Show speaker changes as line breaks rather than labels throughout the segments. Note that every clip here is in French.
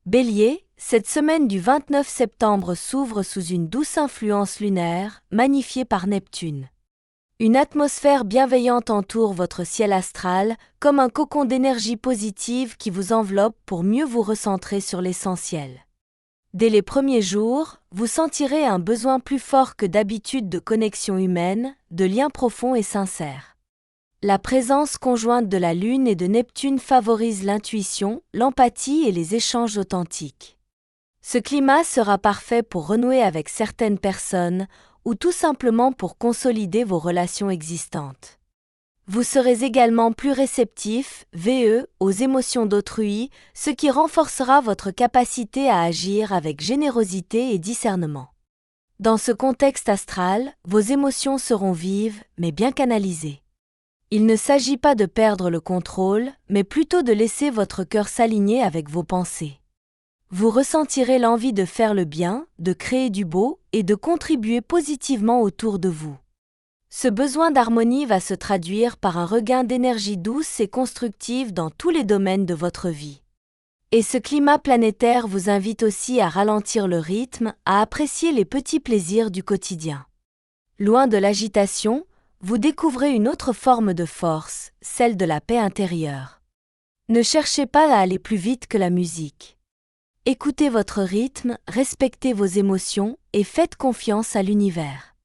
Bélier, cette semaine du 29 septembre s'ouvre sous une douce influence lunaire, magnifiée par Neptune. Une atmosphère bienveillante entoure votre ciel astral, comme un cocon d'énergie positive qui vous enveloppe pour mieux vous recentrer sur l'essentiel. Dès les premiers jours, vous sentirez un besoin plus fort que d'habitude de connexion humaine, de liens profonds et sincères. La présence conjointe de la Lune et de Neptune favorise l'intuition, l'empathie et les échanges authentiques. Ce climat sera parfait pour renouer avec certaines personnes ou tout simplement pour consolider vos relations existantes. Vous serez également plus réceptif, aux émotions d'autrui, ce qui renforcera votre capacité à agir avec générosité et discernement. Dans ce contexte astral, vos émotions seront vives, mais bien canalisées. Il ne s'agit pas de perdre le contrôle, mais plutôt de laisser votre cœur s'aligner avec vos pensées. Vous ressentirez l'envie de faire le bien, de créer du beau et de contribuer positivement autour de vous. Ce besoin d'harmonie va se traduire par un regain d'énergie douce et constructive dans tous les domaines de votre vie. Et ce climat planétaire vous invite aussi à ralentir le rythme, à apprécier les petits plaisirs du quotidien. Loin de l'agitation, vous découvrez une autre forme de force, celle de la paix intérieure. Ne cherchez pas à aller plus vite que la musique. Écoutez votre rythme, respectez vos émotions et faites confiance à l'univers.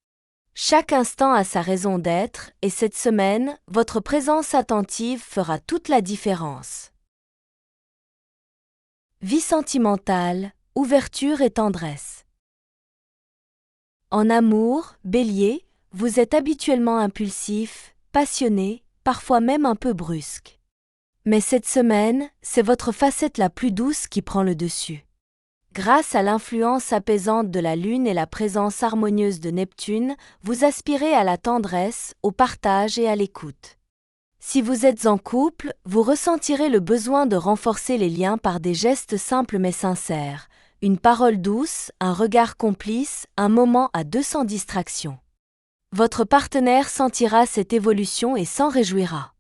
Chaque instant a sa raison d'être et cette semaine, votre présence attentive fera toute la différence. Vie sentimentale, ouverture et tendresse. En amour, Bélier, vous êtes habituellement impulsif, passionné, parfois même un peu brusque. Mais cette semaine, c'est votre facette la plus douce qui prend le dessus. Grâce à l'influence apaisante de la Lune et la présence harmonieuse de Neptune, vous aspirez à la tendresse, au partage et à l'écoute. Si vous êtes en couple, vous ressentirez le besoin de renforcer les liens par des gestes simples mais sincères, une parole douce, un regard complice, un moment à deux sans distraction. Votre partenaire sentira cette évolution et s'en réjouira.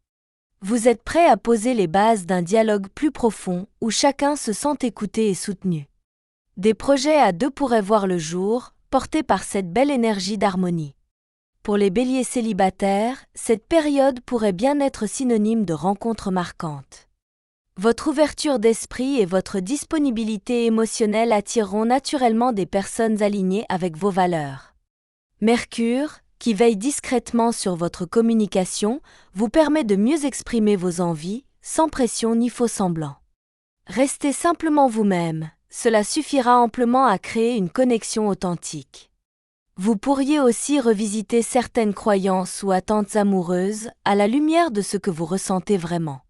Vous êtes prêt à poser les bases d'un dialogue plus profond où chacun se sent écouté et soutenu. Des projets à deux pourraient voir le jour, portés par cette belle énergie d'harmonie. Pour les béliers célibataires, cette période pourrait bien être synonyme de rencontres marquantes. Votre ouverture d'esprit et votre disponibilité émotionnelle attireront naturellement des personnes alignées avec vos valeurs. Mercure, qui veille discrètement sur votre communication, vous permet de mieux exprimer vos envies, sans pression ni faux-semblants. Restez simplement vous-même. Cela suffira amplement à créer une connexion authentique. Vous pourriez aussi revisiter certaines croyances ou attentes amoureuses à la lumière de ce que vous ressentez vraiment.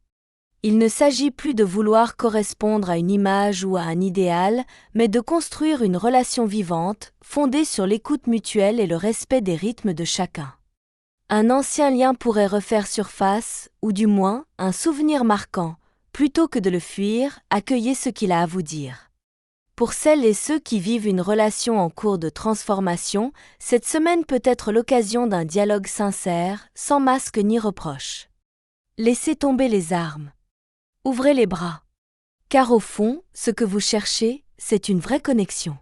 Il ne s'agit plus de vouloir correspondre à une image ou à un idéal, mais de construire une relation vivante, fondée sur l'écoute mutuelle et le respect des rythmes de chacun. Un ancien lien pourrait refaire surface, ou du moins, un souvenir marquant. Plutôt que de le fuir, accueillez ce qu'il a à vous dire. Pour celles et ceux qui vivent une relation en cours de transformation, cette semaine peut être l'occasion d'un dialogue sincère, sans masque ni reproche. Laissez tomber les armes. Ouvrez les bras. Car au fond, ce que vous cherchez, c'est une vraie connexion.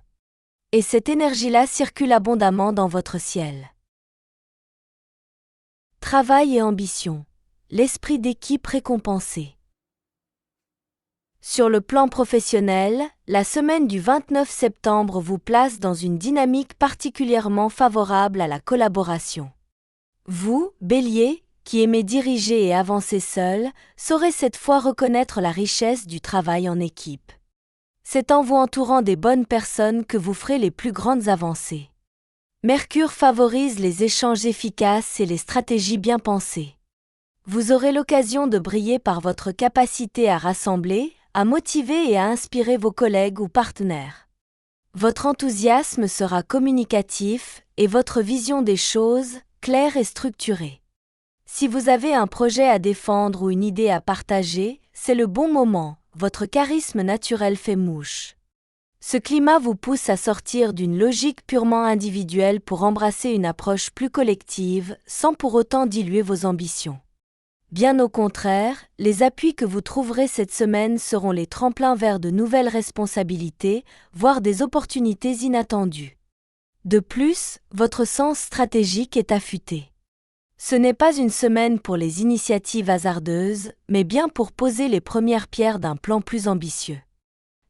Et cette énergie-là circule abondamment dans votre ciel. Travail et ambition. L'esprit d'équipe récompensé. Sur le plan professionnel, la semaine du 29 septembre vous place dans une dynamique particulièrement favorable à la collaboration. Vous, Bélier, qui aimez diriger et avancer seul, saurez cette fois reconnaître la richesse du travail en équipe. C'est en vous entourant des bonnes personnes que vous ferez les plus grandes avancées. Mercure favorise les échanges efficaces et les stratégies bien pensées. Vous aurez l'occasion de briller par votre capacité à rassembler, à motiver et à inspirer vos collègues ou partenaires. Votre enthousiasme sera communicatif et votre vision des choses, claire et structurée. Si vous avez un projet à défendre ou une idée à partager, c'est le bon moment, votre charisme naturel fait mouche. Ce climat vous pousse à sortir d'une logique purement individuelle pour embrasser une approche plus collective, sans pour autant diluer vos ambitions. Bien au contraire, les appuis que vous trouverez cette semaine seront les tremplins vers de nouvelles responsabilités, voire des opportunités inattendues. De plus, votre sens stratégique est affûté. Ce n'est pas une semaine pour les initiatives hasardeuses, mais bien pour poser les premières pierres d'un plan plus ambitieux.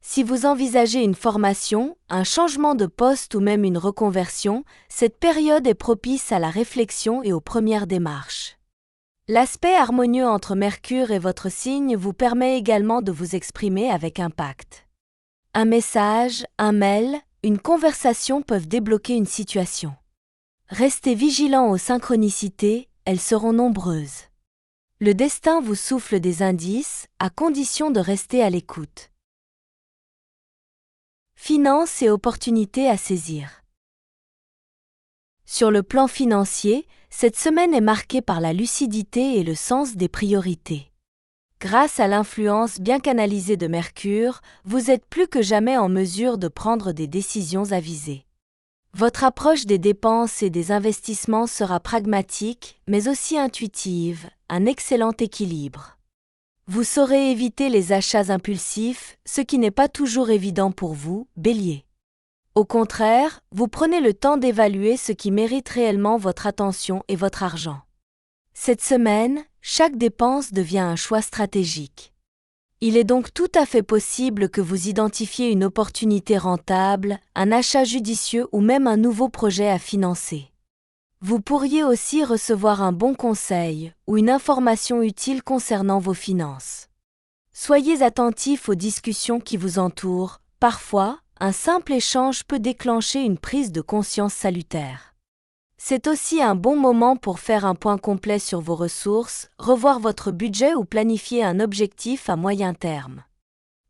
Si vous envisagez une formation, un changement de poste ou même une reconversion, cette période est propice à la réflexion et aux premières démarches. L'aspect harmonieux entre Mercure et votre signe vous permet également de vous exprimer avec impact. Un message, un mail, une conversation peuvent débloquer une situation. Restez vigilant aux synchronicités, elles seront nombreuses. Le destin vous souffle des indices, à condition de rester à l'écoute. Finances et opportunités à saisir. Sur le plan financier, cette semaine est marquée par la lucidité et le sens des priorités. Grâce à l'influence bien canalisée de Mercure, vous êtes plus que jamais en mesure de prendre des décisions avisées. Votre approche des dépenses et des investissements sera pragmatique, mais aussi intuitive, un excellent équilibre. Vous saurez éviter les achats impulsifs, ce qui n'est pas toujours évident pour vous, Bélier. Au contraire, vous prenez le temps d'évaluer ce qui mérite réellement votre attention et votre argent. Cette semaine, chaque dépense devient un choix stratégique. Il est donc tout à fait possible que vous identifiez une opportunité rentable, un achat judicieux ou même un nouveau projet à financer. Vous pourriez aussi recevoir un bon conseil ou une information utile concernant vos finances. Soyez attentif aux discussions qui vous entourent, parfois, un simple échange peut déclencher une prise de conscience salutaire. C'est aussi un bon moment pour faire un point complet sur vos ressources, revoir votre budget ou planifier un objectif à moyen terme.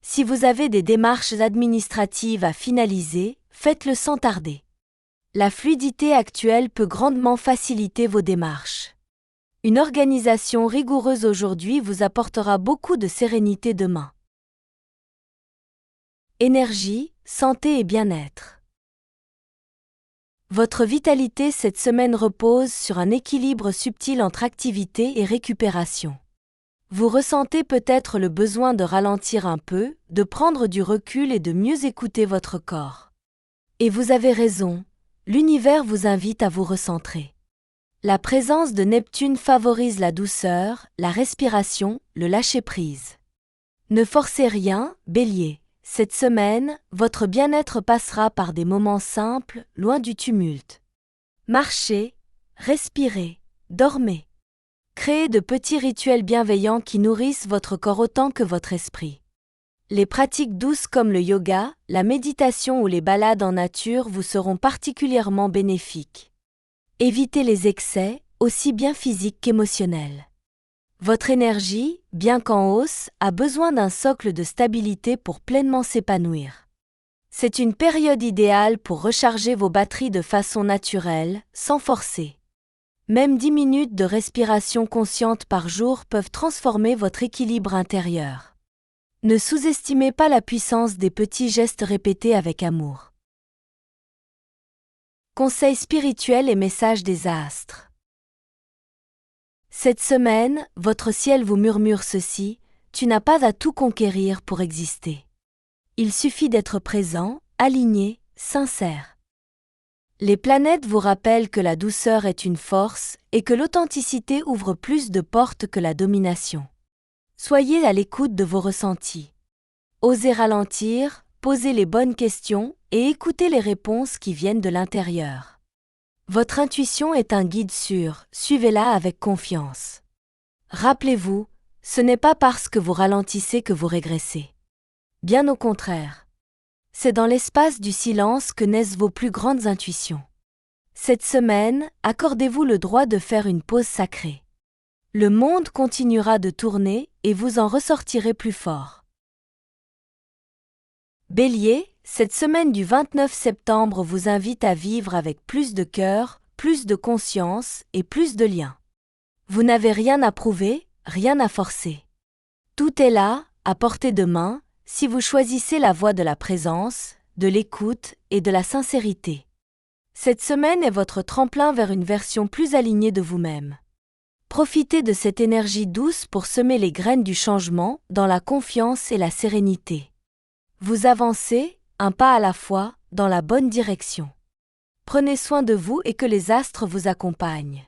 Si vous avez des démarches administratives à finaliser, faites-le sans tarder. La fluidité actuelle peut grandement faciliter vos démarches. Une organisation rigoureuse aujourd'hui vous apportera beaucoup de sérénité demain. Énergie, santé et bien-être. Votre vitalité cette semaine repose sur un équilibre subtil entre activité et récupération. Vous ressentez peut-être le besoin de ralentir un peu, de prendre du recul et de mieux écouter votre corps. Et vous avez raison, l'univers vous invite à vous recentrer. La présence de Neptune favorise la douceur, la respiration, le lâcher-prise. Ne forcez rien, Bélier. Cette semaine, votre bien-être passera par des moments simples, loin du tumulte. Marchez, respirez, dormez. Créez de petits rituels bienveillants qui nourrissent votre corps autant que votre esprit. Les pratiques douces comme le yoga, la méditation ou les balades en nature vous seront particulièrement bénéfiques. Évitez les excès, aussi bien physiques qu'émotionnels. Votre énergie, bien qu'en hausse, a besoin d'un socle de stabilité pour pleinement s'épanouir. C'est une période idéale pour recharger vos batteries de façon naturelle, sans forcer. Même 10 minutes de respiration consciente par jour peuvent transformer votre équilibre intérieur. Ne sous-estimez pas la puissance des petits gestes répétés avec amour. Conseils spirituels et messages des astres. Cette semaine, votre ciel vous murmure ceci, tu n'as pas à tout conquérir pour exister. Il suffit d'être présent, aligné, sincère. Les planètes vous rappellent que la douceur est une force et que l'authenticité ouvre plus de portes que la domination. Soyez à l'écoute de vos ressentis. Osez ralentir, posez les bonnes questions et écoutez les réponses qui viennent de l'intérieur. Votre intuition est un guide sûr, suivez-la avec confiance. Rappelez-vous, ce n'est pas parce que vous ralentissez que vous régressez. Bien au contraire. C'est dans l'espace du silence que naissent vos plus grandes intuitions. Cette semaine, accordez-vous le droit de faire une pause sacrée. Le monde continuera de tourner et vous en ressortirez plus fort. Bélier, cette semaine du 29 septembre vous invite à vivre avec plus de cœur, plus de conscience et plus de liens. Vous n'avez rien à prouver, rien à forcer. Tout est là, à portée de main, si vous choisissez la voie de la présence, de l'écoute et de la sincérité. Cette semaine est votre tremplin vers une version plus alignée de vous-même. Profitez de cette énergie douce pour semer les graines du changement dans la confiance et la sérénité. Vous avancez, un pas à la fois, dans la bonne direction. Prenez soin de vous et que les astres vous accompagnent.